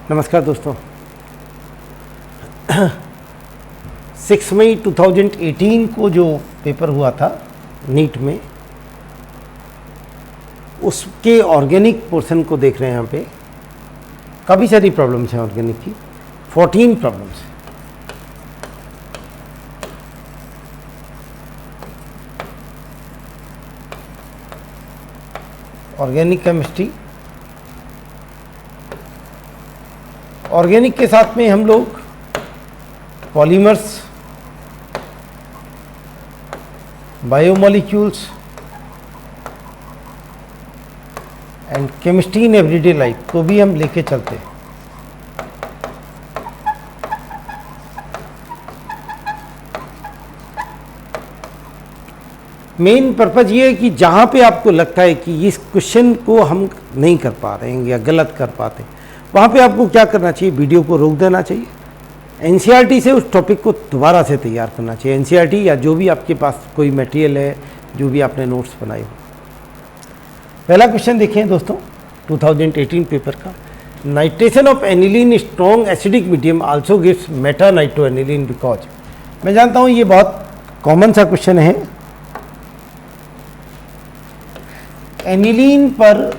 नमस्कार दोस्तों। 6 मई 2018 को जो पेपर हुआ था नीट में, उसके ऑर्गेनिक पोर्शन को देख रहे हैं। यहाँ पे काफ़ी सारी प्रॉब्लम्स हैं ऑर्गेनिक की, 14 प्रॉब्लम्स हैं। ऑर्गेनिक केमिस्ट्री, ऑर्गेनिक के साथ में हम लोग polymers, biomolecules and chemistry in everyday life को भी हम लेके चलते हैं। मेन पर्पज़ ये है कि जहाँ पे आपको लगता है कि इस क्वेश्चन को हम नहीं कर पा रहे हैं या गलत कर पाते, वहाँ पे आपको क्या करना चाहिए, वीडियो को रोक देना चाहिए, एनसीईआरटी से उस टॉपिक को दोबारा से तैयार करना चाहिए। एनसीईआरटी या जो भी आपके पास कोई मटेरियल है, जो भी आपने नोट्स बनाए हो। पहला क्वेश्चन देखें दोस्तों, 2018 पेपर का। Nitration of aniline strong acidic medium also gives Meta nitro aniline because. मैं जानता हूँ ये बहुत कॉमन सा क्वेश्चन है। एनिलीन पर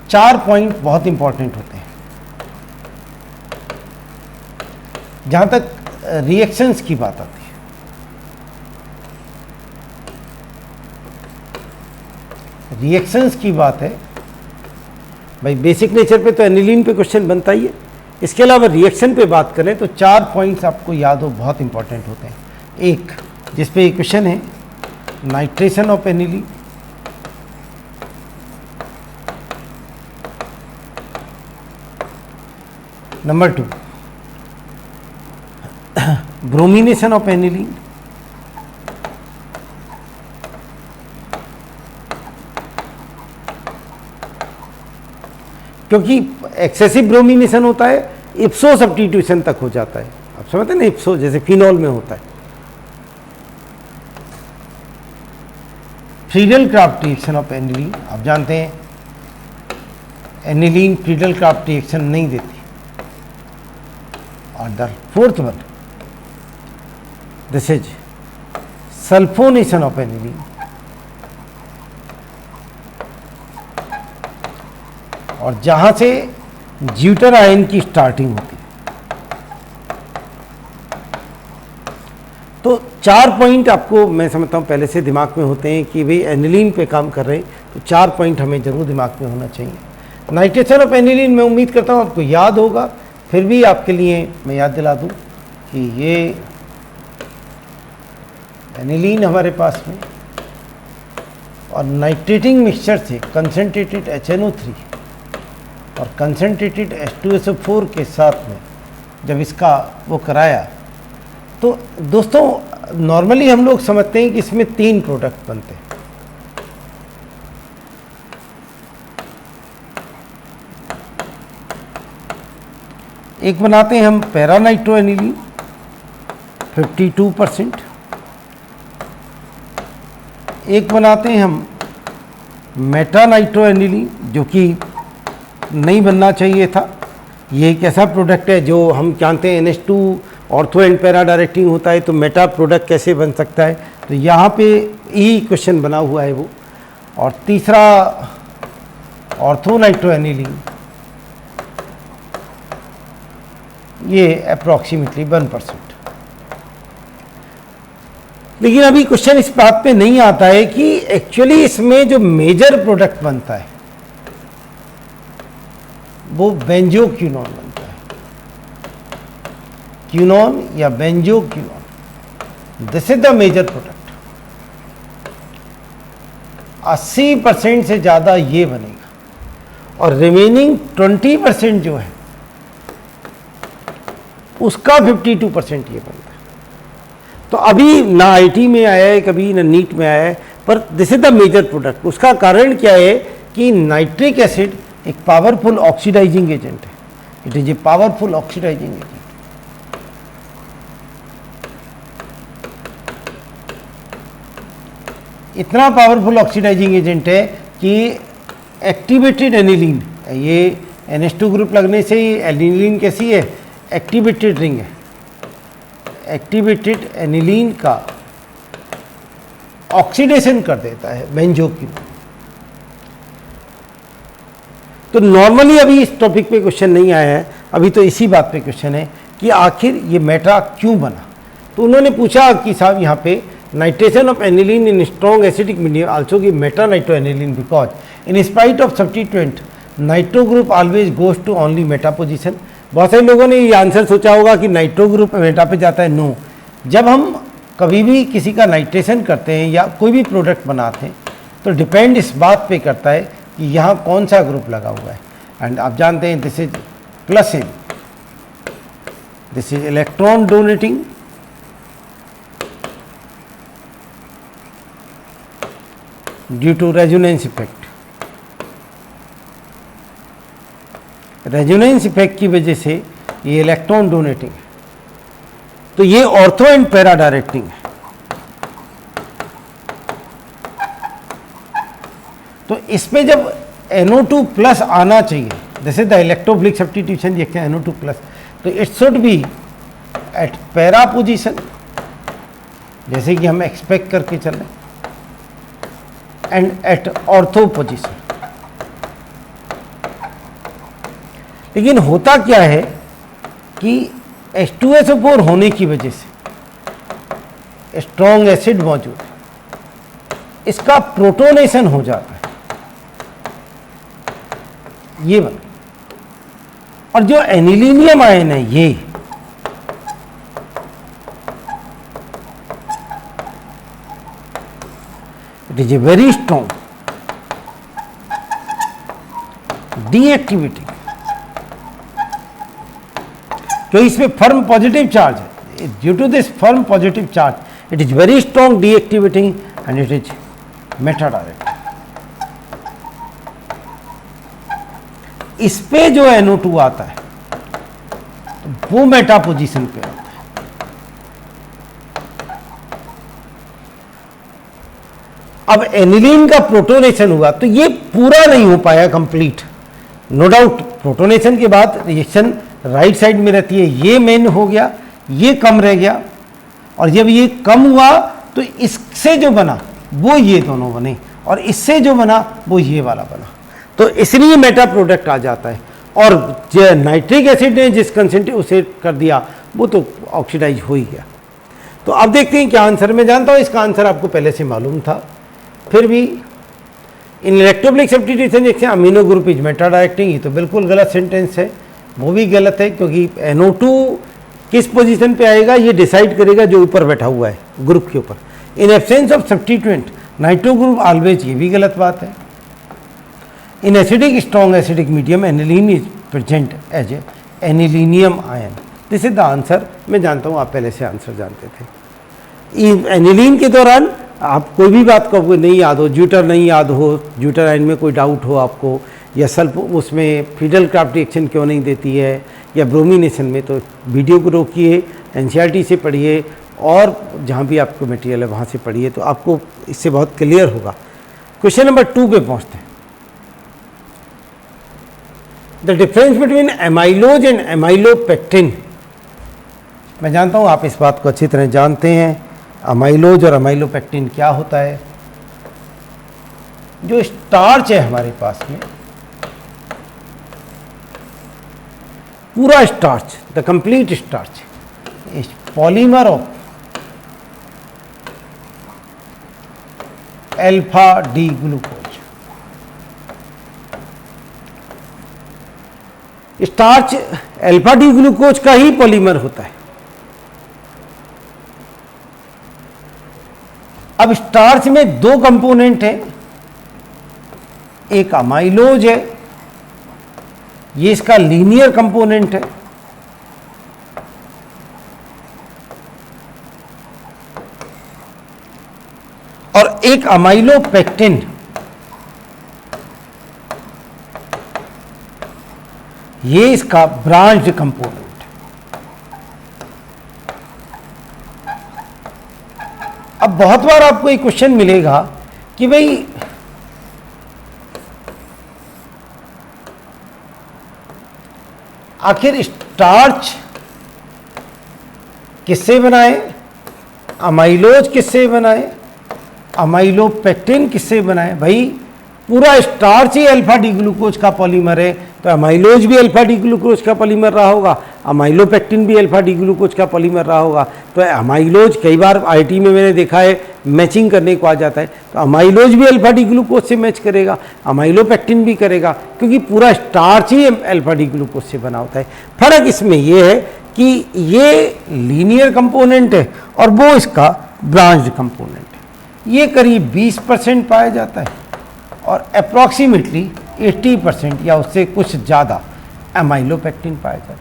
चार पॉइंट बहुत इंपॉर्टेंट होते हैं। जहां तक रिएक्शंस की बात आती है, रिएक्शंस की बात है भाई, बेसिक नेचर पे तो एनिलीन पे क्वेश्चन बनता ही है। इसके अलावा रिएक्शन पे बात करें तो चार पॉइंट्स आपको याद हो, बहुत इंपॉर्टेंट होते हैं। एक, जिस पे एक क्वेश्चन है, nitration of aniline. Number 2, bromination of aniline. क्योंकि एक्सेसिव ब्रोमिनेशन होता है, इप्सो सब्स्टिट्यूशन तक हो जाता है। आप समझते हैं ना, इप्सो जैसे फिनॉल में होता है। Friedel craft reaction of aniline, आप जानते हैं एनिलीन फ्रीडल क्राफ्ट रिएक्शन नहीं देती। और the fourth one, this is sulphonation of aniline. और जहां से ज्यूटर आयन की स्टार्टिंग होती है। तो चार पॉइंट आपको, मैं समझता हूँ, पहले से दिमाग में होते हैं कि भाई एनिलीन पे काम कर रहे हैं, तो चार पॉइंट हमें जरूर दिमाग में होना चाहिए। नाइट्रेशन ऑफ एनिलीन मैं उम्मीद करता हूँ आपको याद होगा, फिर भी आपके लिए मैं याद दिला दूँ कि ये एनिलीन हमारे पास में, और नाइट्रेटिंग मिक्सचर से कंसनट्रेटेड HNO3 और कंसनट्रेटेड H2SO4 के साथ में जब इसका वो कराया, तो दोस्तों नॉर्मली हम लोग समझते हैं कि इसमें 3 प्रोडक्ट बनते हैं। एक बनाते हैं हम पैरा नाइट्रो एनिलीन 52%, एक बनाते हैं हम मेटा नाइट्रो एनिलीन जो कि नहीं बनना चाहिए था। ये एक ऐसा प्रोडक्ट है जो हम जानते हैं NH2 ortho and para directing होता है, तो मेटा प्रोडक्ट कैसे बन सकता है, तो यहाँ पे ई क्वेश्चन बना हुआ है वो। और तीसरा ऑर्थो नाइट्रो एनिलीन, ये अप्रॉक्सीमेटली 1%। लेकिन अभी क्वेश्चन इस बात पे नहीं आता है कि एक्चुअली इसमें जो मेजर प्रोडक्ट बनता है वो बेंजोक्विनोन बनता है। क्विनोन या benzoquinone, this is the major product. 80% से ज़्यादा ये बनेगा, और रिमेनिंग 20% जो है उसका 52% ये बनता है। तो अभी ना आईटी में आया है, कभी ना नीट में आया है, पर this is the major product. उसका कारण क्या है कि नाइट्रिक एसिड एक पावरफुल ऑक्सीडाइजिंग एजेंट है। It is a powerful oxidizing agent. इतना पावरफुल ऑक्सीडाइजिंग एजेंट है कि एक्टिवेटेड एनिलीन, ये NH2 ग्रुप लगने से ही एनिलीन कैसी है, एक्टिवेटेड रिंग है, एक्टिवेटेड एनिलीन का ऑक्सीडेशन कर देता है बेंजो की। तो नॉर्मली अभी इस टॉपिक पे क्वेश्चन नहीं आया है, अभी तो इसी बात पे क्वेश्चन है कि आखिर ये मेटा क्यों बना। तो उन्होंने पूछा कि साहब यहाँ पे nitration of aniline in strong acidic medium also give meta nitro aniline because in spite of substituent nitro group always goes to only meta position. बहुत सारे लोगों ने ये आंसर सोचा होगा कि नाइट्रो ग्रुप मेटा पे जाता है। नो, जब हम कभी भी किसी का नाइट्रेशन करते हैं या कोई भी प्रोडक्ट बनाते हैं तो डिपेंड इस बात पे करता है कि यहाँ कौन सा ग्रुप लगा हुआ है। एंड आप जानते हैं this is plus in, this is electron donating, due to resonance effect. Resonance effect की वजह से ये इलेक्ट्रॉन डोनेटिंग है। तो ये ऑर्थो एंड पैरा डायरेक्टिंग है। तो इसमें जब NO2 प्लस आना चाहिए, जैसे द इलेक्ट्रोफिलिक सब्स्टिट्यूशन देखते हैं NO2 प्लस, तो it should be eight para position, जैसे कि हम एक्सपेक्ट करके चल रहे, एंड एट ऑर्थो पोजीशन। लेकिन होता क्या है कि H2SO4 होने की वजह से स्ट्रॉन्ग एसिड मौजूद है, इसका प्रोटोनेशन हो जाता है, ये बन, और जो एनिलीनियम आयन है ये it is a very strong deactivity, तो इसमें फर्म पॉजिटिव चार्ज है। Due to this firm positive charge it is very strong deactivating and it is meta directing. इस पे जो NO2 आता है तो वो मेटा पोजीशन पे आता है। अब एनिलीन का प्रोटोनेशन हुआ तो ये पूरा नहीं हो पाया कंप्लीट, नो डाउट। प्रोटोनेशन के बाद रिएक्शन राइट साइड में रहती है, ये मेन हो गया, ये कम रह गया, और जब ये कम हुआ तो इससे जो बना वो ये दोनों बने, और इससे जो बना वो ये वाला बना, तो इसलिए मेटा प्रोडक्ट आ जाता है। और जो नाइट्रिक एसिड ने जिस कंसेंट्रेशन उसे कर दिया वो तो ऑक्सीडाइज हो ही गया। तो अब देखते हैं क्या आंसर। मैं जानता हूँ इसका आंसर आपको पहले से मालूम था, फिर भी इन इलेक्ट्रोफिलिक सब्स्टिट्यूशन देखते हैं amino group is meta directing, ये तो बिल्कुल गलत सेंटेंस है, वो भी गलत है, क्योंकि NO2 किस पोजीशन पे आएगा ये डिसाइड करेगा जो ऊपर बैठा हुआ है ग्रुप के ऊपर। In absence of substituent nitro group always, ये भी गलत बात है। In acidic strong acidic medium aniline is present as a anilinium ion, this is the answer. मैं जानता हूँ आप पहले से आंसर जानते थे। एनिलीन के दौरान आप कोई भी बात को नहीं याद हो, ज्यूटर नहीं याद हो, ज्यूटर आयन में कोई डाउट हो आपको, या सल्फ उसमें फिडल क्राफ्ट रिएक्शन क्यों नहीं देती है, या ब्रोमिनेशन में, तो वीडियो को रोकिए, NCERT से पढ़िए, और जहाँ भी आपको मटेरियल है वहाँ से पढ़िए, तो आपको इससे बहुत क्लियर होगा। क्वेश्चन नंबर 2 पे पहुँचते हैं। The difference between amylose and amylopectin. मैं जानता हूँ आप इस बात को अच्छी तरह जानते हैं, अमाइलोज और अमाइलोपेक्टिन क्या होता है। जो स्टार्च है हमारे पास में, पूरा starch, the complete starch is polymer of alpha D glucose. Starch alpha D glucose का ही पॉलीमर होता है। अब स्टार्च में 2 कंपोनेंट हैं, एक अमाइलोज है, ये इसका लीनियर कंपोनेंट है, और एक अमाइलोपेक्टिन, ये इसका ब्रांच्ड कंपोनेंट। अब बहुत बार आपको एक क्वेश्चन मिलेगा कि भाई आखिर स्टार्च किससे बनाए, अमाइलोज किससे बनाए, अमाइलोपेक्टिन किससे बनाए। भाई पूरा स्टार्च ही अल्फा डी ग्लूकोज का पॉलीमर है, तो अमाइलोज भी अल्फा डी ग्लूकोज का पॉलीमर रहा होगा, अमाइलोपेक्टिन भी अल्फा डी ग्लूकोज का पॉलीमर रहा होगा। तो अमाइलोज कई बार आईटी में मैंने देखा है मैचिंग करने को आ जाता है, तो अमाइलोज भी अल्फा डी ग्लूकोज से मैच करेगा, अमाइलोपेक्टिन भी करेगा, क्योंकि पूरा स्टार्च ही अल्फा डी ग्लूकोज से बना होता है। फर्क इसमें यह है कि ये लीनियर कंपोनेंट है और वो इसका ब्रांच्ड कंपोनेंट है। ये करीब 20% पाया जाता है और अप्रॉक्सीमेटली 80% या उससे कुछ ज़्यादा अमाइलोपेक्टिन पाया जाता है।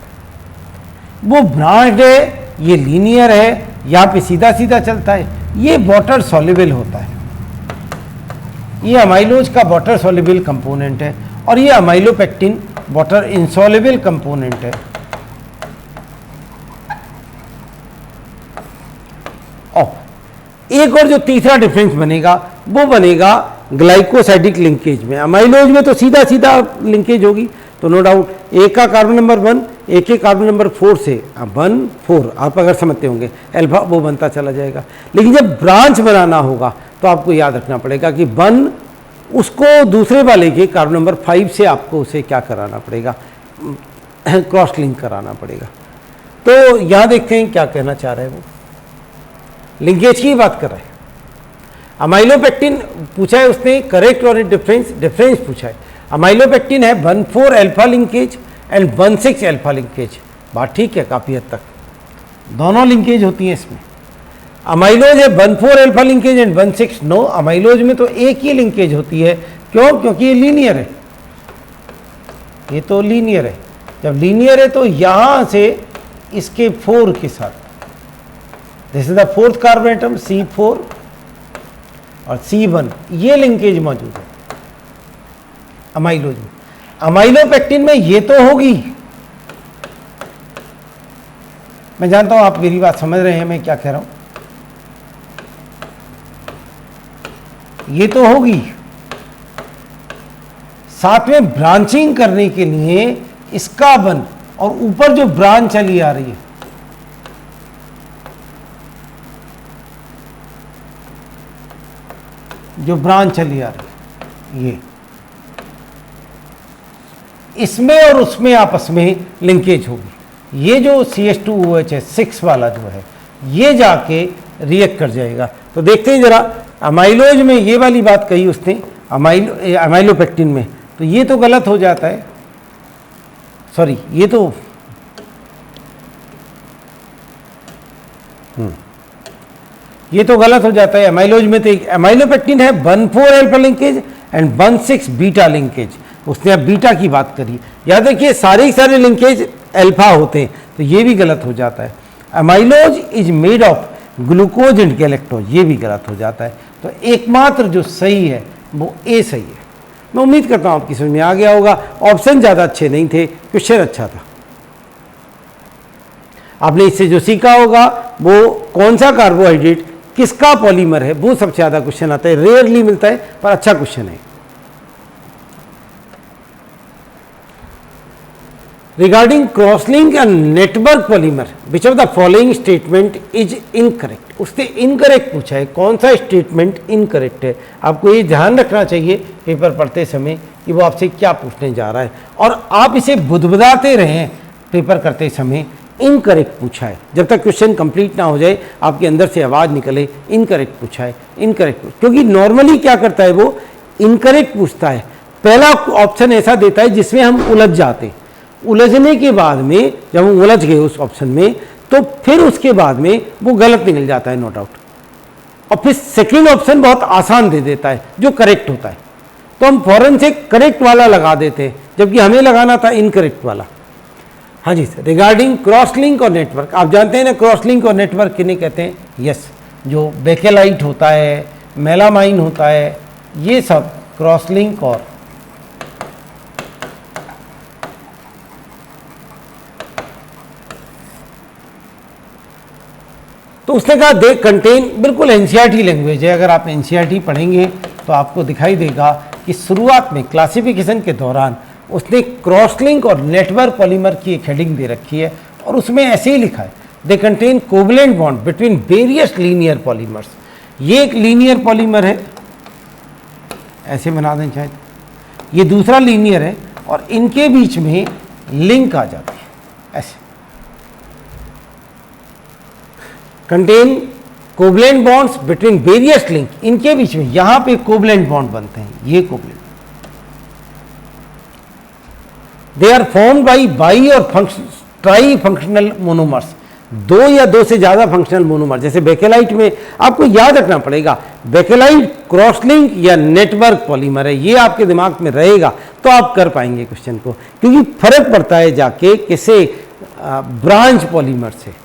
वो ब्रांच्ड है, ये लीनियर है, यहाँ पे सीधा सीधा चलता है, ये वाटर सॉल्युबल होता है। ये अमाइलोज का वाटर सॉल्युबल कंपोनेंट है और ये अमाइलोपेक्टिन वाटर इनसॉल्युबल कंपोनेंट है। एक और जो तीसरा डिफरेंस बनेगा वो बनेगा ग्लाइकोसाइडिक लिंकेज में। अमाइलोज में तो सीधा सीधा लिंकेज होगी, तो नो डाउट एक का कार्बन नंबर 1 एक के कार्बन नंबर 4 से 1 4 आप अगर समझते होंगे अल्फा वो बनता चला जाएगा। लेकिन जब ब्रांच बनाना होगा तो आपको याद रखना पड़ेगा कि 1 उसको दूसरे वाले के कार्बन नंबर 5 से आपको उसे क्या कराना पड़ेगा, क्रॉस लिंक कराना पड़ेगा। तो यहाँ देखते हैं क्या कहना चाह रहे हैं वो, लिंकेज की बात कर रहे हैं। अमाइलोपेक्टिन पूछा है उसने, करेक्ट और डिफरेंस पूछा है। अमाइलोपेक्टिन है 1,4 alpha linkage and 1,6 alpha linkage. बात ठीक है, काफ़ी हद तक दोनों लिंकेज होती हैं इसमें। अमाइलोज है 1,4 alpha linkage and 1,6 no, amylose में तो एक ही लिंकेज होती है। क्यों? क्योंकि ये लीनियर है, ये तो लीनियर है। जब लीनियर है तो यहाँ से इसके 4 के साथ, this is the 4th carbon atom C4 और C1, ये लिंकेज मौजूद है अमाइलोज में। अमाइलोपेक्टिन में ये तो होगी, मैं जानता हूं आप मेरी बात समझ रहे हैं मैं क्या कह रहा हूं, ये तो होगी। साथ में ब्रांचिंग करने के लिए इसका 1 और ऊपर जो ब्रांच चली आ रही है, जो ब्रांच चली आ रही है, ये इसमें और उसमें आपस में लिंकेज होगी। ये जो CH2OH है 6 वाला जो है, ये जाके रिएक्ट कर जाएगा। तो देखते हैं जरा, अमाइलोज में ये वाली बात कही उसने, अमाइलोपेक्टिन में, तो ये तो गलत हो जाता है, सॉरी ये तो गलत हो जाता है। अमाइलोज में तो अमाइलोपेक्टिन है 1,4 alpha linkage and 1,6 beta linkage. उसने अब बीटा की बात करी, याद रखिए सारे लिंकेज अल्फा होते हैं, तो ये भी गलत हो जाता है। Amylose is made of glucose and galactose, ये भी गलत हो जाता है। तो एकमात्र जो सही है वो ए सही है। मैं उम्मीद करता हूँ आपकी समझ में आ गया होगा। ऑप्शन ज़्यादा अच्छे नहीं थे, क्वेश्चन अच्छा था। आपने इससे जो सीखा होगा वो कौन सा कार्बोहाइड्रेट किसका पॉलीमर है, वो सबसे ज़्यादा क्वेश्चन आता है, रेयरली मिलता है पर अच्छा क्वेश्चन है। Regarding crosslink and network polymer, which of the following statement is incorrect. उसने इनकरेक्ट पूछा है, कौन सा स्टेटमेंट इनकरेक्ट है। आपको ये ध्यान रखना चाहिए पेपर पढ़ते समय कि वो आपसे क्या पूछने जा रहा है, और आप इसे बुदबुदाते रहें पेपर करते समय, इनकरेक्ट पूछा है। जब तक क्वेश्चन कंप्लीट ना हो जाए आपके अंदर से आवाज़ निकले इनकरेक्ट पूछा है, इनकरेक्ट, क्योंकि नॉर्मली क्या करता है वो इनकरेक्ट पूछता है। पहला ऑप्शन ऐसा देता है जिसमें हम उलझ जाते, उलझने के बाद में जब हम उलझ गए उस ऑप्शन में, तो फिर उसके बाद में वो गलत निकल जाता है, नो डाउट। और फिर सेकेंड ऑप्शन बहुत आसान दे देता है जो करेक्ट होता है, तो हम फौरन से करेक्ट वाला लगा देते हैं, जबकि हमें लगाना था इनकरेक्ट वाला। हाँ जी सर, रिगार्डिंग क्रॉस लिंक और नेटवर्क, आप जानते हैं ना क्रॉस लिंक और नेटवर्क किन्हें कहते हैं? यस, जो बेकेलाइट होता है, मेलामाइन होता है, ये सब क्रॉस लिंक। और तो उसने कहा दे कंटेन, बिल्कुल एनसीईआरटी लैंग्वेज है। अगर आप एनसीईआरटी पढ़ेंगे तो आपको दिखाई देगा कि शुरुआत में क्लासिफिकेशन के दौरान उसने क्रॉस लिंक और नेटवर्क पॉलीमर की एक हेडिंग दे रखी है और उसमें ऐसे ही लिखा है, they contain covalent bond between various linear polymers. ये एक लीनियर पॉलीमर है, ऐसे बना दें शायद, ये दूसरा लीनियर है और इनके बीच में लिंक आ जाती है ऐसे। Contain covalent bonds between various link, इनके बीच में यहां पे कोवलेंट बॉन्ड बनते हैं, ये covalent. They are formed by और ट्राई फंक्शनल मोनोमर्स, दो या दो से ज्यादा फंक्शनल मोनोमर। जैसे बेकेलाइट में आपको याद रखना पड़ेगा, बेकेलाइट क्रॉस लिंक या नेटवर्क पॉलीमर है, ये आपके दिमाग में रहेगा तो आप कर पाएंगे क्वेश्चन को, क्योंकि फर्क पड़ता है जाके किसे ब्रांच पॉलीमर से।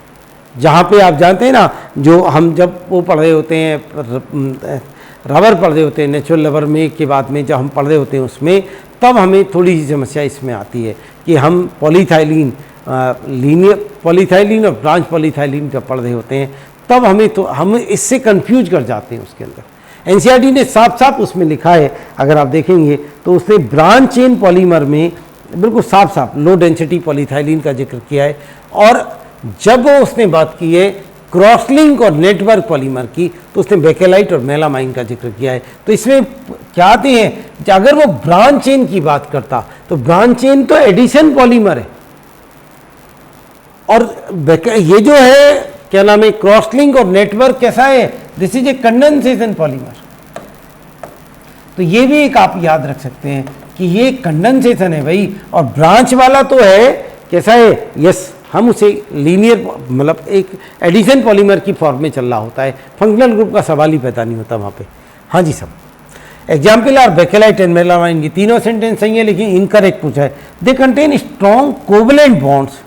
जहाँ पे आप जानते हैं ना, जो हम जब वो पढ़ रहे होते हैं, रबर पढ़ रहे होते हैं, नेचुरल रबर में के बाद में जब हम पढ़ रहे होते हैं उसमें, तब हमें थोड़ी सी समस्या इसमें आती है कि हम पॉलीथाइलिन, लीनियर पॉलीथाइलिन और ब्रांच पॉलीथाइलिन जब पढ़ रहे होते हैं तब हम इससे कंफ्यूज कर जाते हैं। उसके अंदर एनसीईआरटी ने साफ साफ उसमें लिखा है, अगर आप देखेंगे तो उसने ब्रांच चेन पॉलीमर में बिल्कुल साफ साफ लो डेंसिटी पॉलीथाइलिन का जिक्र किया है, और जब उसने बात की है क्रॉस लिंक और नेटवर्क पॉलीमर की तो उसने बेकेलाइट और मेलामाइन का जिक्र किया है। तो इसमें क्या आते हैं, अगर वो ब्रांच चेन की बात करता तो ब्रांच चेन तो एडिशन पॉलीमर है, और ये जो है क्या नाम है क्रॉस लिंक और नेटवर्क कैसा है, this is a condensation polymer. तो ये भी एक आप याद रख सकते हैं कि ये कंडेंसेशन है भाई, और ब्रांच वाला तो है कैसा है, यस हम उसे लीनियर मतलब एक एडिशन पॉलीमर की फॉर्म में चल रहा होता है, फंक्शनल ग्रुप का सवाल ही पैदा नहीं होता वहाँ पे। हाँ जी सब example are Bakelite and melamine, ये तीनों सेंटेंस सही है लेकिन इनकरेक्ट पूछा है। They contain strong covalent bonds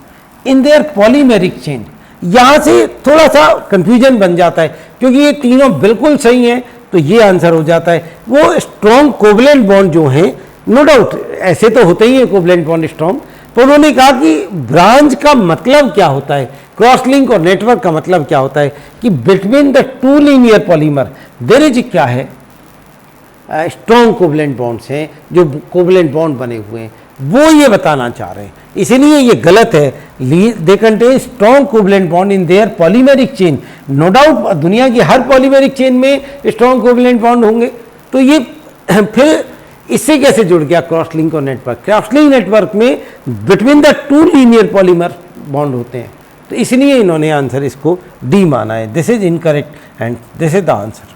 in their polymeric chain. यहाँ से थोड़ा सा कंफ्यूजन बन जाता है क्योंकि ये तीनों बिल्कुल सही हैं तो ये आंसर हो जाता है। वो स्ट्रॉन्ग कोवलेंट बॉन्ड जो हैं, नो डाउट ऐसे तो होते ही हैं कोवलेंट बॉन्ड स्ट्रॉन्ग, तो उन्होंने कहा कि ब्रांच का मतलब क्या होता है, क्रॉस लिंक और नेटवर्क का मतलब क्या होता है कि between the two linear polymer there is क्या है, स्ट्रॉन्ग कोवलेंट बॉन्ड्स हैं, जो कोवलेंट बॉन्ड बने हुए हैं, वो ये बताना चाह रहे हैं, इसलिए ये गलत है। They contain strong covalent bond in their polymeric chain. No doubt दुनिया की हर पॉलीमेरिक चेन में स्ट्रॉन्ग कोवलेंट बॉन्ड होंगे, तो ये फिर इससे कैसे जुड़ गया क्रॉस लिंक और नेटवर्क। क्रॉस लिंक नेटवर्क में between the two linear polymer bond होते हैं, तो इसलिए इन्होंने आंसर इसको डी माना है। This is incorrect and this is the answer.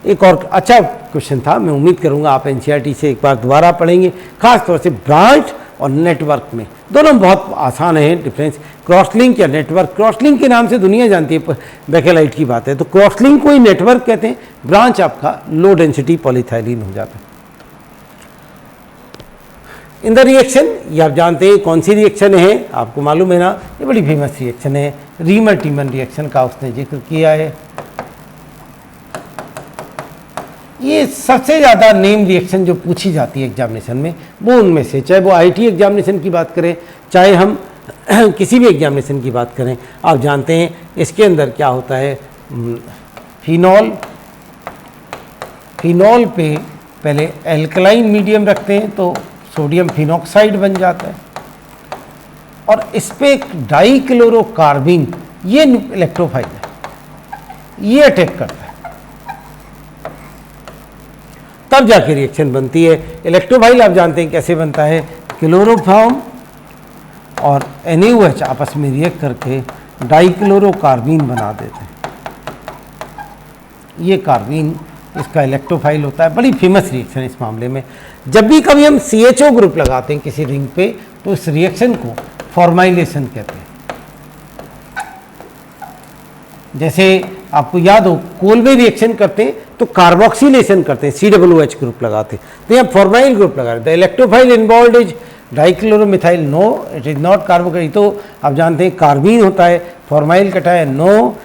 एक और अच्छा क्वेश्चन था, मैं उम्मीद करूंगा आप एनसीईआरटी से एक बार दोबारा पढ़ेंगे, खास तौर से ब्रांच और नेटवर्क में दोनों बहुत आसान है डिफरेंस। क्रॉस लिंक या नेटवर्क, क्रॉस लिंक के नाम से दुनिया जानती है, बेकेलाइट की बात है, तो क्रॉस लिंक को ही नेटवर्क कहते हैं, ब्रांच आपका लो डेंसिटी पॉलीथाइलिन हो जाता है। इन द रिएक्शन, ये आप जानते हैं कौन सी रिएक्शन है, आपको मालूम है ना, ये बड़ी फेमस रिएक्शन है, रीमर टीमन रिएक्शन का उसने जिक्र किया है। ये सबसे ज़्यादा नेम रिएक्शन जो पूछी जाती है एग्जामिनेशन में, वो उनमें से, चाहे वो आईटी एग्जामिनेशन की बात करें, चाहे हम किसी भी एग्जामिनेशन की बात करें, आप जानते हैं इसके अंदर क्या होता है, फिनॉल पे पहले एल्कलाइन मीडियम रखते हैं तो सोडियम फिनॉक्साइड बन जाता है, और इस पे एक डाइक्लोरोकार्बिन, ये इलेक्ट्रोफाइल है, ये अटैक करता है, तब जाके रिएक्शन बनती है। इलेक्ट्रोफाइल आप जानते हैं कैसे बनता है, क्लोरोफॉर्म और NaOH आपस में रिएक्ट करके डाइक्लोरोकार्बिन बना देते हैं, ये कार्बिन इसका इलेक्ट्रोफाइल होता है। बड़ी फेमस रिएक्शन इस मामले में। जब भी कभी हम CHO ग्रुप लगाते हैं किसी रिंग पे तो इस रिएक्शन को फॉर्माइलेशन कहते हैं। जैसे आपको याद हो कोलबे रिएक्शन करते हैं तो कार्बोक्सिलेशन करते हैं, COOH ग्रुप लगाते हैं, तो यहाँ फॉर्माइल ग्रुप लगा रहे हैं। Electrophile involved is dichloromethyl, no it is not carboxyl, तो आप जानते हैं कार्बीन होता है, formyl cation no,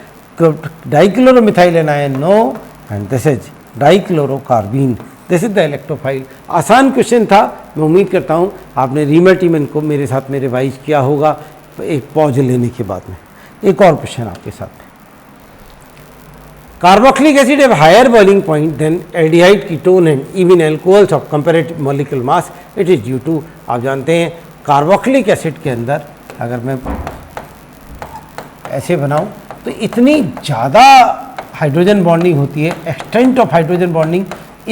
dichloromethyl anion no, and this is dichlorocarbene, this is the electrophile. आसान क्वेश्चन था, मैं उम्मीद करता हूँ आपने रीमर टीमन को मेरे साथ में रिवाइज किया होगा एक पॉज लेने के बाद में। एक और क्वेश्चन आपके साथ, Carboxylic acid have higher boiling point than aldehyde, ketone and even alcohols of comparative molecular mass. It is due to, आप जानते हैं कार्बोक्सिलिक एसिड के अंदर अगर मैं ऐसे बनाऊं तो इतनी ज़्यादा हाइड्रोजन बॉन्डिंग होती है, एक्सटेंट ऑफ हाइड्रोजन बॉन्डिंग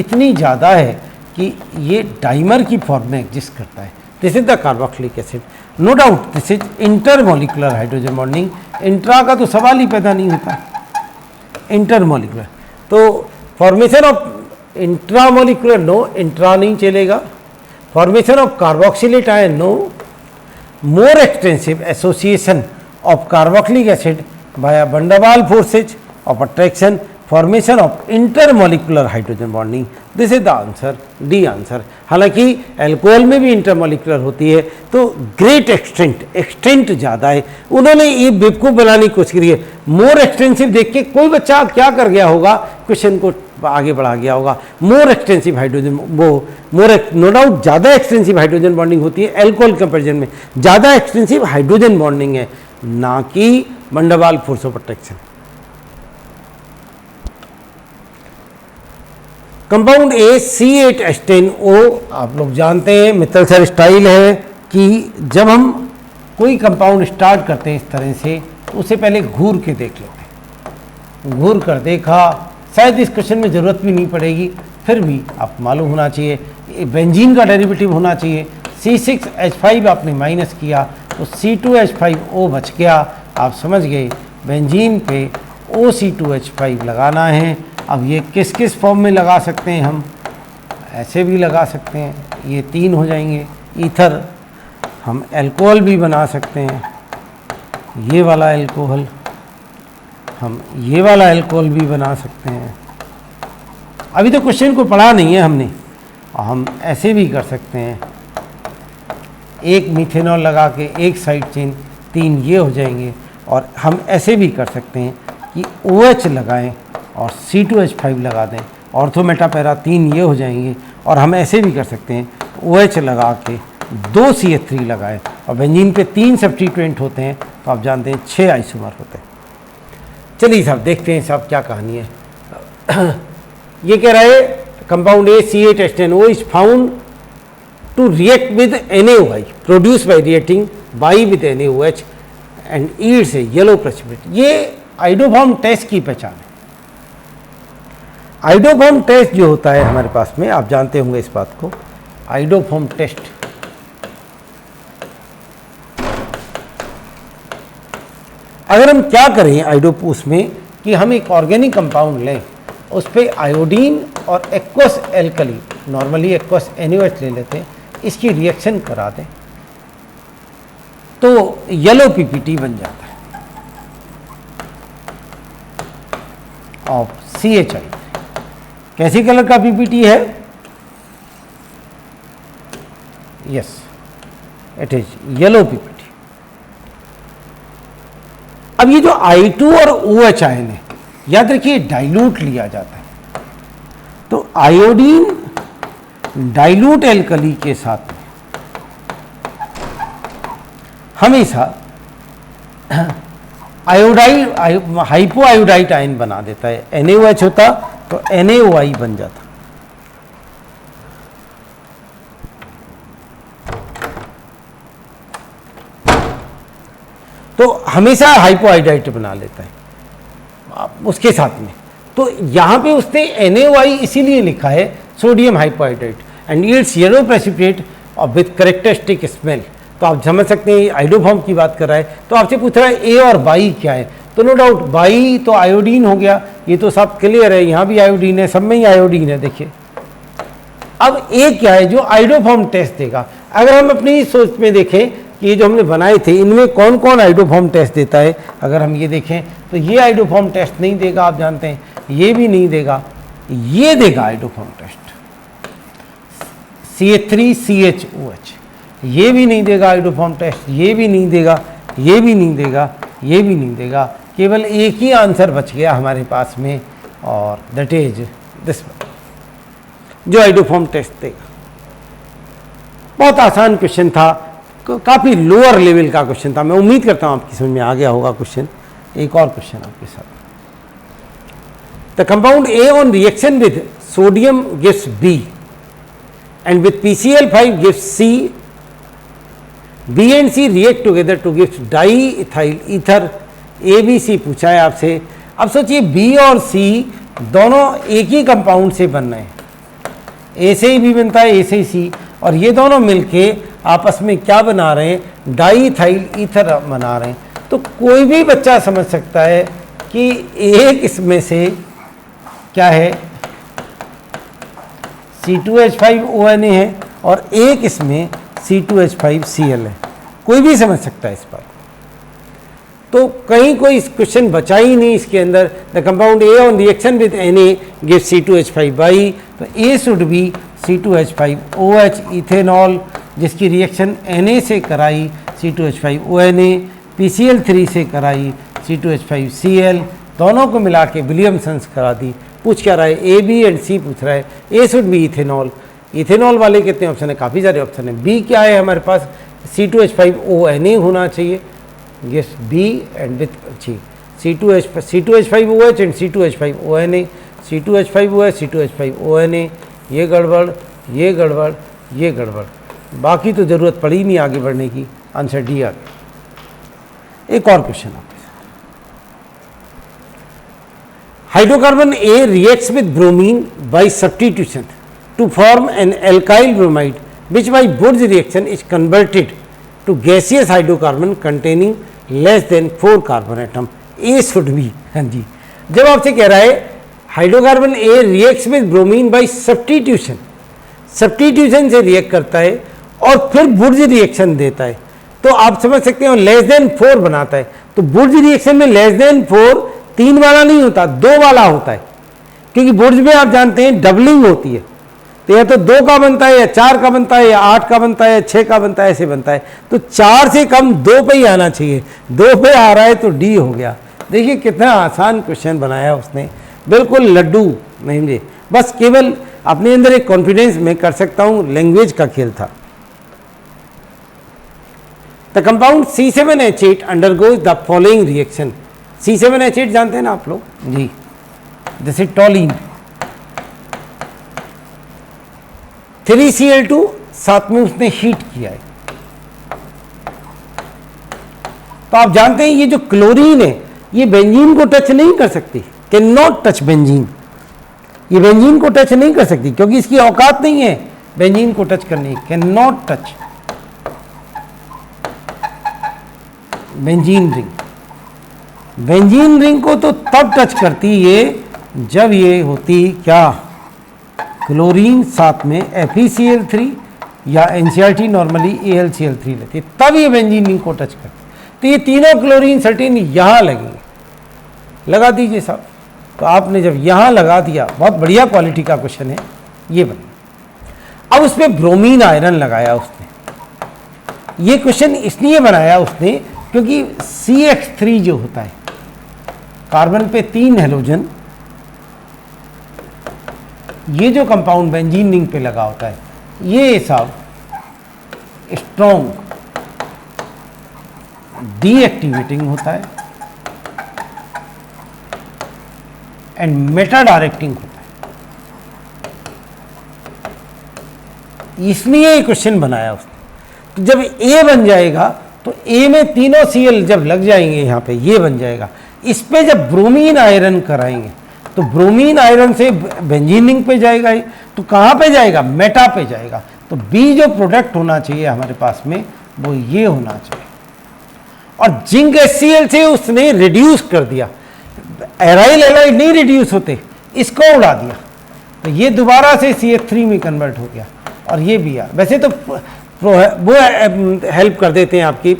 इतनी ज़्यादा है कि ये डाइमर की फॉर्म में एग्जिस्ट करता है. This is the carboxylic acid. No doubt this is intermolecular hydrogen bonding. Intra का तो सवाल ही पैदा नहीं होता, इंटरमोलिकुलर. तो formation of intramolecular no, intra नहीं चलेगा. Formation of carboxylate ion no. More extensive association of carboxylic acid by van der Waals forces of attraction, formation of intermolecular hydrogen bonding. This is the answer, D answer. हालांकि alcohol में भी intermolecular होती है तो great extent ज़्यादा है. उन्होंने ये बेवकूफ़ बनाने की कोशिश करी है. मोर एक्सटेंसिव देख के कोई बच्चा क्या कर गया होगा, क्वेश्चन को आगे बढ़ा गया होगा. मोर एक्सटेंसिव हाइड्रोजन, वो नो डाउट ज़्यादा एक्सटेंसिव हाइड्रोजन बॉन्डिंग होती है अल्कोहल कंपेरिजन में. ज़्यादा एक्सटेंसिव हाइड्रोजन बॉन्डिंग है, ना कि van der Waals force of attraction. Compound A C8H10O, आप लोग जानते हैं मित्तल स्टाइल है कि जब हम कोई कंपाउंड स्टार्ट करते हैं इस तरह से तो उससे पहले घूर के देख लेते हैं. घूर कर देखा, शायद इस क्वेश्चन में ज़रूरत भी नहीं पड़ेगी, फिर भी आपको मालूम होना चाहिए. बेंजीन का डेरिवेटिव होना चाहिए. C6H5 आपने माइनस किया तो C2H5O बच गया. आप समझ गए, बेंजीन पे OC2H5 लगाना है. अब ये किस किस फॉर्म में लगा सकते हैं हम, ऐसे भी लगा सकते हैं, ये 3 हो जाएंगे. ईथर, हम अल्कोहल भी बना सकते हैं, ये वाला अल्कोहल, हम ये वाला अल्कोहल भी बना सकते हैं. अभी तो क्वेश्चन को पढ़ा नहीं है हमने, और हम ऐसे भी कर सकते हैं. एक मीथेनॉल लगा के एक साइड चेन, 3 ये हो जाएंगे. और हम ऐसे भी कर सकते हैं कि OH लगाएं और C2H5 लगा दें, ऑर्थो मेटा पैरा 3 ये हो जाएंगे. और हम ऐसे भी कर सकते हैं OH लगा के 2 CH3 लगाएं, और बेंजीन पे 3 सब्स्टिट्यूएंट होते हैं तो आप जानते हैं 6 आइसोमर होते हैं. चलिए साहब देखते हैं साहब क्या कहानी है. ये कह रहा है compound A C8H10O is found to react with NaOH produce by reacting by with NaOH and yields a yellow precipitate. ये आइडोफॉर्म टेस्ट की पहचान है. आइडोफॉर्म टेस्ट जो होता है हमारे पास में, आप जानते होंगे इस बात को, आइडोफॉर्म टेस्ट. अगर हम क्या करें आइडोपूस में कि हम एक ऑर्गेनिक कंपाउंड लें, उस पर आयोडीन और aqueous alkali, normally aqueous NaOH ले लेते हैं, इसकी रिएक्शन करा दें तो येलो PPT बन जाता है ऑफ CHI. कैसी कलर का PPT है? Yes, it is yellow PPT. अब ये जो I2 और OH आयन है, याद रखिए डाइल्यूट लिया जाता है. तो आयोडीन डाइल्यूट एल्कली के साथ हमेशा आयोडाइड, हाइपो आयोडाइड आयन बना देता है. NaOH होता तो NaOI बन जाता. तो हमेशा हाइपोआयोडाइड बना लेता है उसके साथ में. तो यहाँ पे उसने NaOI इसीलिए लिखा है sodium hypoiodide and it's yellow precipitate और विथ करेक्टरिस्टिक स्मेल. तो आप समझ सकते हैं आइडोफॉर्म की बात कर रहा है. तो आपसे पूछ रहा है ए और बाई क्या है, तो नो डाउट बाई तो आयोडीन हो गया. ये तो सब क्लियर है, यहाँ भी आयोडीन है, सब में ही आयोडीन है. देखिए अब ए क्या है जो आइडोफॉर्म टेस्ट देगा. अगर हम अपनी सोच में देखें कि ये जो हमने बनाए थे इनमें कौन कौन आइडोफॉर्म टेस्ट देता है, अगर हम ये देखें तो ये आइडोफॉर्म टेस्ट नहीं देगा, आप जानते हैं. ये भी नहीं देगा, ये देगा आइडोफॉर्म टेस्ट CH3CHOH. ये भी नहीं देगा आइडोफॉर्म टेस्ट, ये भी नहीं देगा, ये भी नहीं देगा, ये भी नहीं देगा. केवल एक ही आंसर बच गया हमारे पास में और दैट इज दिस जो आइडोफॉर्म टेस्ट देगा. बहुत आसान क्वेश्चन था, काफ़ी लोअर लेवल का क्वेश्चन था. मैं उम्मीद करता हूँ आपकी समझ में आ गया होगा क्वेश्चन. एक और क्वेश्चन आपके साथ. The compound A on reaction with sodium gives B and with PCl5 gives C, B and C react together to gives diethyl ether. A B C पूछा है आपसे। अब सोचिए बी और सी दोनों एक ही कंपाउंड से बन रहे हैं, ए से ही बी बनता है, ए से ही सी, और ये दोनों मिलके आपस में क्या बना रहे हैं, डाई इथाइल ईथर बना रहे हैं। तो कोई भी बच्चा समझ सकता है कि एक इसमें से क्या है, C2H5ONA है और एक इसमें C2H5Cl है। कोई भी समझ सकता है इस पर। तो कहीं कोई क्वेश्चन बचा ही नहीं इसके अंदर। The compound A on reaction with Na give C2H5 तो ए शुड बी C2H5OH इथेनॉल, जिसकी रिएक्शन Na से कराई C2H5ONA, PCl3 से कराई C2H5Cl, दोनों को मिला के विलियमसन्स करा दी। पूछ क्या रहा है, ए बी एंड सी पूछ रहा है। ए शुड बी इथेनॉल, इथेनॉल वाले कितने ऑप्शन है, काफ़ी सारे ऑप्शन है। बी क्या है हमारे पास, C2H5ONA होना चाहिए, yes B and with C2H5OH and C2H5ONA, C2H5OH C2H5ONA, ये गड़बड़, ये गड़बड़, ये गड़बड़, बाकी तो ज़रूरत पड़ी नहीं आगे बढ़ने की। आंसर डी आ गया। एक और क्वेश्चन आपके साथ, hydrocarbon A reacts with bromine by substitution to form an alkyl bromide which by बुर्ज reaction is converted to gaseous hydrocarbon containing less than 4 carbon atom. A should be, हाँ जी, जब आपसे कह रहा है hydrocarbon A reacts with bromine by substitution, substitution से react करता है और फिर बुर्ज रिएक्शन देता है, तो आप समझ सकते हो लेस देन 4 बनाता है। तो बुर्ज रिएक्शन में लेस देन 4 3 वाला नहीं होता, 2 वाला होता है, क्योंकि बुर्ज में आप जानते हैं डबलिंग होती है, तो या तो 2 का बनता है या 4 का बनता है या 8 का बनता है या 6 का बनता है, ऐसे बनता है। तो 4 से कम 2 पे ही आना चाहिए, 2 पे आ रहा है तो डी हो गया। देखिए कितना आसान क्वेश्चन बनाया उसने, बिल्कुल लड्डू नहीं दे, बस केवल अपने अंदर एक कॉन्फिडेंस में कर सकता हूं, लैंग्वेज का खेल था। The compound C7H8 undergoes the following reaction. C7H8 जानते हैं ना आप लोग जी, जैसे टॉलिन, 3Cl2 साथ में उसने हीट किया है। तो आप जानते हैं ये जो क्लोरीन है ये बेंजीन को टच नहीं कर सकती, कैन नॉट टच बेंजीन, ये बेंजीन को टच नहीं कर सकती क्योंकि इसकी औकात नहीं है बेंजीन को टच करने की, can not touch benzene ring. Benzene ring को तो तब टच करती ये जब ये होती क्या, क्लोरीन साथ में FeCl3 या NCRT नॉर्मली AlCl3 लेती है, तब ये बेंजीन रिंग को टच करती। तो ये तीनों क्लोरीन सर्टेन यहाँ लगेंगे, लगा दीजिए साहब। तो आपने जब यहाँ लगा दिया, बहुत बढ़िया क्वालिटी का क्वेश्चन है ये बना। अब उसमें ब्रोमीन आयरन लगाया उसने। ये क्वेश्चन इसलिए बनाया उसने क्योंकि CH3 जो होता है, कार्बन पे 3 हेलोजन, ये जो कंपाउंड बेंजीन रिंग पे लगा होता है, ये सब स्ट्रॉन्ग डीएक्टिवेटिंग होता है एंड मेटा डायरेक्टिंग होता है, इसलिए ये क्वेश्चन बनाया उसने। तो जब ए बन जाएगा तो ए में तीनों Cl जब लग जाएंगे यहाँ पे, ये बन जाएगा। इस पे जब ब्रोमीन आयरन कराएंगे तो ब्रोमीन आयरन से बेंजीन रिंग पे जाएगा ही, तो कहाँ पे जाएगा, मेटा पे जाएगा। तो बी जो प्रोडक्ट होना चाहिए हमारे पास में वो ये होना चाहिए। और जिंक HCl से उसने रिड्यूस कर दिया, एराइल एलाइड नहीं रिड्यूस होते, इसको उड़ा दिया, तो ये दोबारा से CH3 में कन्वर्ट हो गया और ये भी यार वैसे तो वो हेल्प कर देते हैं आपकी।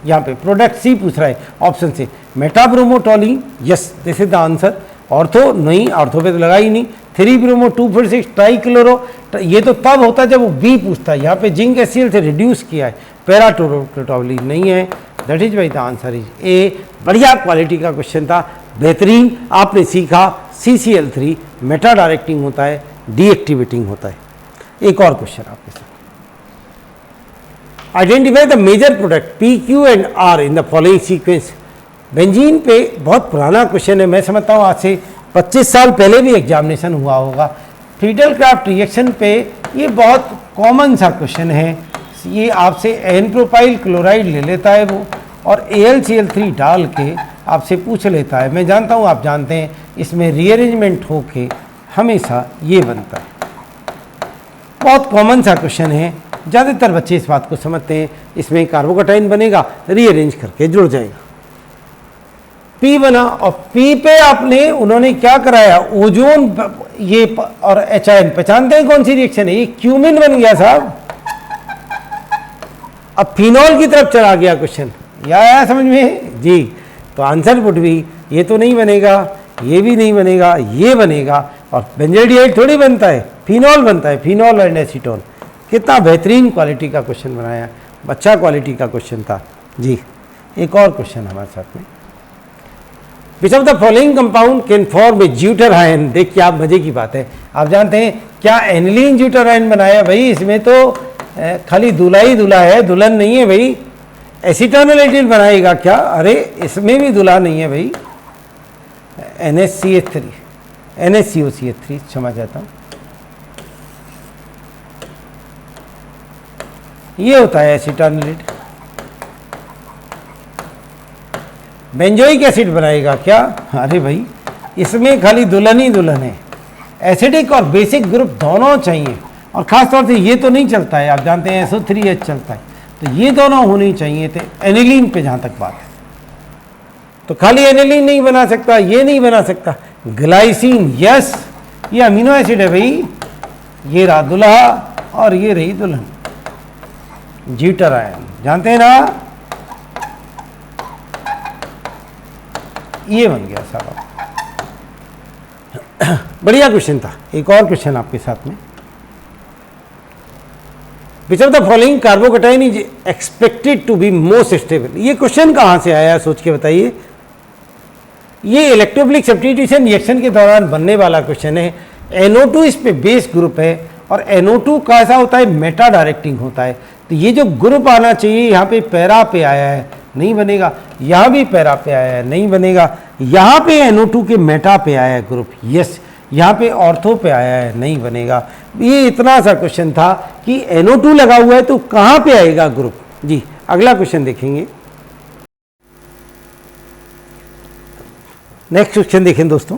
यहाँ पे प्रोडक्ट सी पूछ रहा है ऑप्शन से, metabromotoluene, yes this is the answer. Ortho नहीं, ऑर्थो पे तो लगा ही नहीं। 3 ब्रोमो 2,4,6 ट्राइक्लोरो, ये तो तब होता है जब वो बी पूछता है। यहाँ पे जिंक HCl से रिड्यूस किया है, पैराटोलिन नहीं है, that is why the answer is a. बढ़िया क्वालिटी का क्वेश्चन था, बेहतरीन। आपने सीखा CCl3 मेटा डायरेक्टिंग होता है, डीएक्टिवेटिंग होता है। एक और क्वेश्चन आपके साथ, identify the major product PQ and R in the following sequence. Benzene पे बहुत पुराना क्वेश्चन है, मैं समझता हूँ आज से 25 साल पहले भी एग्जामिनेशन हुआ होगा। फ्रीडल क्राफ्ट रिएक्शन पे ये बहुत कॉमन सा क्वेश्चन है। ये आपसे एन प्रोपाइल क्लोराइड ले लेता है वो, और AlCl3 डाल के आपसे पूछ लेता है। मैं जानता हूँ आप जानते हैं, इसमें रीअरेंजमेंट होके हमेशा ये बनता है। बहुत कॉमन सा क्वेश्चन है, ज़्यादातर बच्चे इस बात को समझते हैं। इसमें कार्बोकटाइन बनेगा, रीअरेंज करके जुड़ जाएगा। P बना, और P पे आपने उन्होंने क्या कराया, ओजोन ये और HIN। पहचानते हैं कौन सी रिएक्शन है, ये क्यूमिन बन गया साहब। अब फिनॉल की तरफ चला गया क्वेश्चन, या आया समझ में जी। तो आंसर वुड भी, ये तो नहीं बनेगा, ये भी नहीं बनेगा, ये बनेगा। और बेंजोइड थोड़ी बनता है, फिनॉल बनता है, फिनॉल एंड एसीटोन। कितना बेहतरीन क्वालिटी का क्वेश्चन बनाया, अच्छा क्वालिटी का क्वेश्चन था जी। एक और क्वेश्चन हमारे साथ में, which of the following compound can form A zwitter ion. देखिए आप, मजे की बात है, आप जानते हैं क्या एनिलीन ज्यूटर आयन बनाया भाई। इसमें तो खाली दूल्हा ही दूल्हा है, दुल्हन नहीं है भाई। एसीटोनल एल्डिहाइड बनाएगा क्या, अरे इसमें भी दूल्हा नहीं है भाई। NaCH3, NaCO3, क्षमा चाहता हूँ, ये होता है एसीटोनल। बेंजोइक एसिड बनाएगा क्या, अरे भाई इसमें खाली दुल्हन ही दुल्हन है। एसिडिक और बेसिक ग्रुप दोनों चाहिए, और ख़ास तौर से ये तो नहीं चलता है, आप जानते हैं SO3H चलता है, तो ये दोनों होनी चाहिए थे। एनिलीन पे जहाँ तक बात है, तो खाली एनिलीन नहीं बना सकता, ये नहीं बना सकता। ग्लाइसिन, यस, ये अमीनो एसिड है भाई। ये रहा दुल्हा और ये रही दुल्हन, ज्यूटर आयन, जानते हैं ना। ये बन गया साहब, बढ़िया क्वेश्चन था। एक और क्वेश्चन आपके साथ में, which of the following carbocation is expected to be most stable. ये क्वेश्चन कहाँ से आया, सोच के बताइए। ये इलेक्ट्रोफिलिक सब्स्टिट्यूशन रिएक्शन के दौरान बनने वाला क्वेश्चन है। NO2 इस पे बेस ग्रुप है, और NO2 कैसा होता है, मेटा डायरेक्टिंग होता है। तो ये जो ग्रुप आना चाहिए, यहाँ पे पैरा पे आया है, नहीं बनेगा। यहाँ भी पैरा पे आया है, नहीं बनेगा। यहाँ पे NO2 के मेटा पे आया है ग्रुप, यस। यहाँ पे ऑर्थो पे आया है, नहीं बनेगा। ये इतना सा क्वेश्चन था कि NO2 लगा हुआ है तो कहाँ पे आएगा ग्रुप जी। अगला क्वेश्चन देखेंगे, नेक्स्ट क्वेश्चन देखें दोस्तों,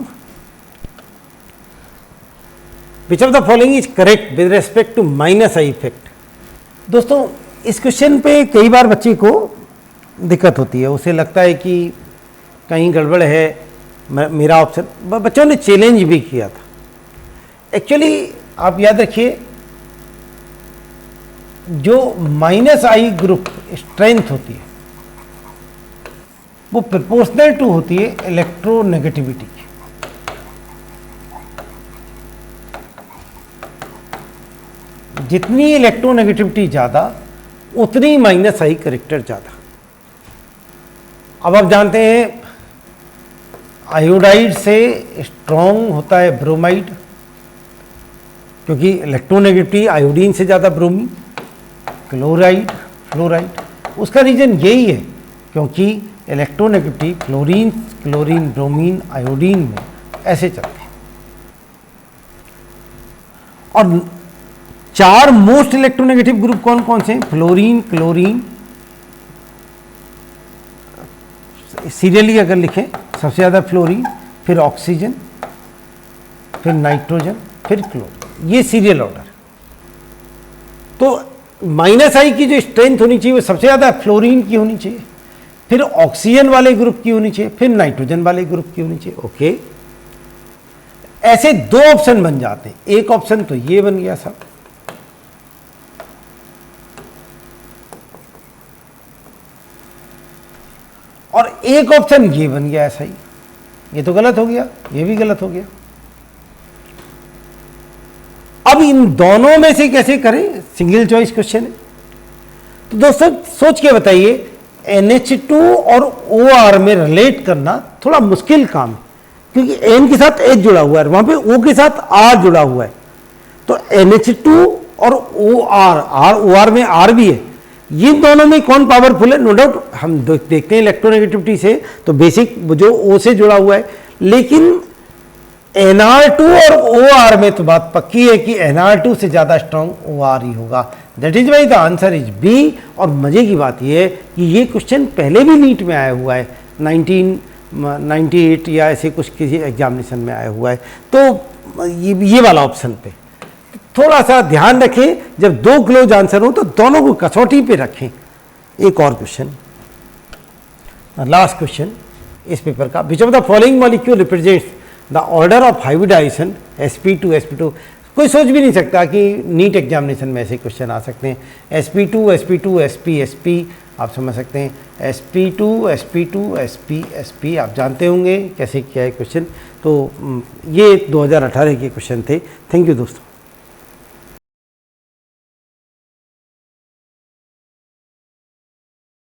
which of the following is correct with respect to -I effect. दोस्तों इस क्वेश्चन पे कई बार बच्चे को दिक्कत होती है, उसे लगता है कि कहीं गड़बड़ है, मेरा ऑप्शन। बच्चों ने चैलेंज भी किया था। एक्चुअली आप याद रखिए, जो -I ग्रुप स्ट्रेंथ होती है वो प्रोपोर्शनल टू होती है इलेक्ट्रोनेगेटिविटी की। जितनी इलेक्ट्रोनेगेटिविटी ज़्यादा, उतनी -I करेक्टर ज़्यादा। अब आप जानते हैं आयोडाइड से स्ट्रॉन्ग होता है ब्रोमाइड, क्योंकि इलेक्ट्रोनेगेटिविटी आयोडीन से ज़्यादा ब्रोमीन। क्लोराइड, फ्लोराइड, उसका रीज़न यही है क्योंकि electronegativity fluorine, chlorine, bromine, iodine में ऐसे चलते हैं। और 4 मोस्ट इलेक्ट्रोनेगेटिव ग्रुप कौन कौन से हैं? फ्लोरीन, क्लोरीन, सीरियली अगर लिखें सबसे ज़्यादा फ्लोरीन, फिर ऑक्सीजन, फिर नाइट्रोजन, फिर क्लोरीन, ये सीरियल ऑर्डर। तो -I की जो स्ट्रेंथ होनी चाहिए वो सबसे ज़्यादा फ्लोरीन की होनी चाहिए, फिर ऑक्सीजन वाले ग्रुप की होनी चाहिए, फिर नाइट्रोजन वाले ग्रुप की होनी चाहिए। ओके, ऐसे 2 ऑप्शन बन जाते हैं। एक ऑप्शन तो ये बन गया साहब, और एक ऑप्शन ये बन गया ऐसा ही। ये तो गलत हो गया, ये भी गलत हो गया। अब इन दोनों में से कैसे करें? सिंगल चॉइस क्वेश्चन है। तो दोस्तों सोच के बताइए, NH2 और OR में रिलेट करना थोड़ा मुश्किल काम है, क्योंकि N के साथ H जुड़ा हुआ है, वहां पे O के साथ R जुड़ा हुआ है। तो NH2 और OR में R भी है, ये दोनों में कौन पावरफुल है? नो डाउट हम देखते हैं इलेक्ट्रोनेगेटिविटी से, तो बेसिक जो O से जुड़ा हुआ है, लेकिन NR2 और OR में तो बात पक्की है कि NR2 से ज़्यादा स्ट्रॉन्ग OR ही होगा। That is why the answer is B. और मज़े की बात यह है कि ये क्वेश्चन पहले भी नीट में आया हुआ है, 1998 या ऐसे कुछ किसी एग्जामिनेशन में आया हुआ है। तो ये वाला ऑप्शन पे थोड़ा सा ध्यान रखें, जब दो क्लोज आंसर हो तो दोनों को कसौटी पे रखें। एक और क्वेश्चन, लास्ट क्वेश्चन इस पेपर का, which of the following molecule represents the order of hybridization sp2 sp2। कोई सोच भी नहीं सकता कि नीट एग्जामिनेशन में ऐसे क्वेश्चन आ सकते हैं। sp2 sp2 sp sp आप समझ सकते हैं, sp2 sp2 sp sp आप जानते होंगे कैसे किया है क्वेश्चन। तो ये 2018 के क्वेश्चन थे। थैंक यू दोस्तों।